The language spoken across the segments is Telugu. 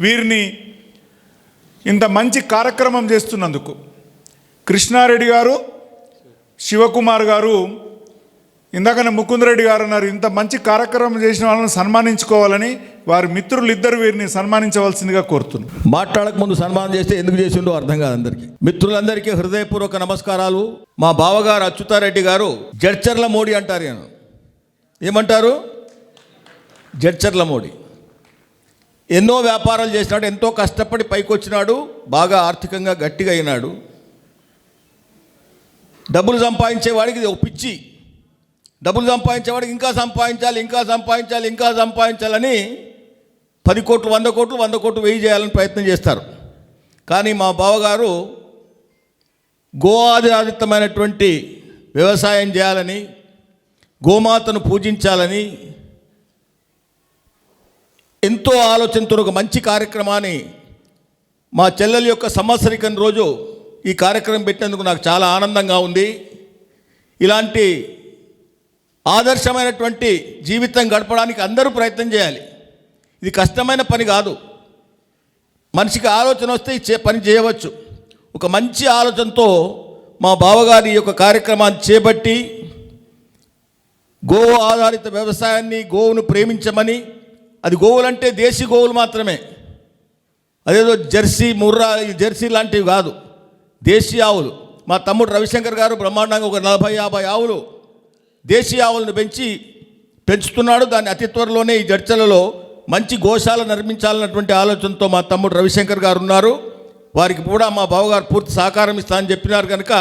వీరిని ఇంత మంచి కార్యక్రమం చేస్తున్నందుకు కృష్ణారెడ్డి గారు, శివకుమార్ గారు, ఇందాకనే ముకుందరెడ్డి గారు అన్నారు, ఇంత మంచి కార్యక్రమం చేసిన వాళ్ళని సన్మానించుకోవాలని వారి మిత్రులు ఇద్దరు వీరిని సన్మానించవలసిందిగా కోరుతున్నాను. మాట్లాడక ముందు సన్మానం చేస్తే ఎందుకు చేసిండో అర్థం కాదు అందరికీ. మిత్రులందరికీ హృదయపూర్వక నమస్కారాలు. మా బావగారు అచ్యుతారెడ్డి గారు జడ్చర్ల మోడీ అంటారు. నేను ఏమంటారు? జడ్చర్ల మోడీ. ఎన్నో వ్యాపారాలు చేసినాడు, ఎంతో కష్టపడి పైకి వచ్చినాడు, బాగా ఆర్థికంగా గట్టిగా అయినాడు. డబ్బులు సంపాదించేవాడికి ఇది ఒక పిచ్చి. డబ్బులు సంపాదించేవాడికి ఇంకా సంపాదించాలి, ఇంకా సంపాదించాలి, ఇంకా సంపాదించాలని 10 కోట్లు, 100 కోట్లు, 100 కోట్లు వెయ్యి చేయాలని ప్రయత్నం చేస్తారు. కానీ మా బావగారు గో ఆధారితమైనటువంటి వ్యవసాయం చేయాలని, గోమాతను పూజించాలని ఎంతో ఆలోచనతో ఒక మంచి కార్యక్రమాన్ని మా చెల్లెల యొక్క సంవత్సరికం రోజు ఈ కార్యక్రమం పెట్టినందుకు నాకు చాలా ఆనందంగా ఉంది. ఇలాంటి ఆదర్శమైనటువంటి జీవితం గడపడానికి అందరూ ప్రయత్నం చేయాలి. ఇది కష్టమైన పని కాదు. మనిషికి ఆలోచన వస్తే ఈ పని చేయవచ్చు. ఒక మంచి ఆలోచనతో మా బావగారి యొక్క కార్యక్రమాన్ని చేపట్టి గో ఆధారిత వ్యవసాయాన్ని, గోవును ప్రేమించమని, అది గోవులంటే దేశీ గోవులు మాత్రమే, అదేదో జెర్సీ, ముర్రా, జెర్సీ లాంటివి కాదు, దేశీ ఆవులు. మా తమ్ముడు రవిశంకర్ గారు బ్రహ్మాండంగా ఒక 40-50 ఆవులు దేశీ ఆవులను పెంచుతున్నాడు. దాన్ని అతి త్వరలోనే ఈ జడ్చలలో మంచి గోశాల నిర్మించాలన్నటువంటి ఆలోచనతో మా తమ్ముడు రవిశంకర్ గారు ఉన్నారు. వారికి కూడా మా బావగారు పూర్తి సహకారం ఇస్తానని చెప్పినారు. కనుక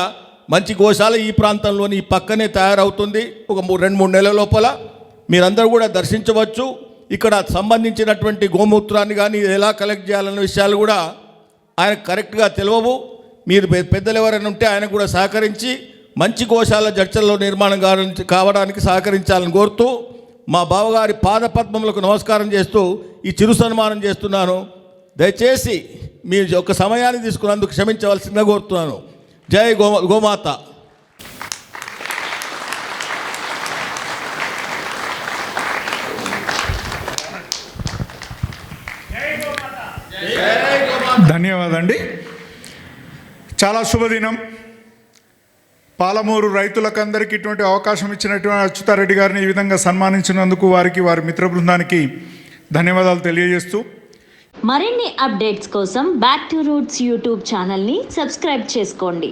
మంచి గోశాల ఈ ప్రాంతంలోని ఈ పక్కనే తయారవుతుంది. ఒక 2-3 నెలల లోపల మీరందరూ కూడా దర్శించవచ్చు. ఇక్కడ సంబంధించినటువంటి గోమూత్రాన్ని కానీ ఎలా కలెక్ట్ చేయాలన్న విషయాలు కూడా ఆయనకు కరెక్ట్గా తెలియవు. మీరు పెద్దలు ఎవరైనా ఉంటే ఆయన కూడా సహకరించి మంచి గోశాల జడ్చల్లో నిర్మాణం కావడానికి సహకరించాలని కోరుతూ మా బావగారి పాదపద్మములకు నమస్కారం చేస్తూ ఈ చిరు సన్మానం చేస్తున్నాను. దయచేసి మీ యొక్క సమయాన్ని తీసుకున్నందుకు క్షమించవలసిందిగా కోరుతున్నాను. జై గోమాత. ధన్యవాదాలండి. చాలా శుభదినం. పాలమూరు రైతులకందరికీ ఇటువంటి అవకాశం ఇచ్చినటువంటి అచ్యుతారెడ్డి గారిని ఈ విధంగా సన్మానించినందుకు వారికి, వారి మిత్ర బృందానికి ధన్యవాదాలు తెలియజేస్తూ, మరిన్ని అప్డేట్స్ కోసం బ్యాక్ టు రూట్స్ యూట్యూబ్ ఛానల్ని సబ్స్క్రైబ్ చేసుకోండి.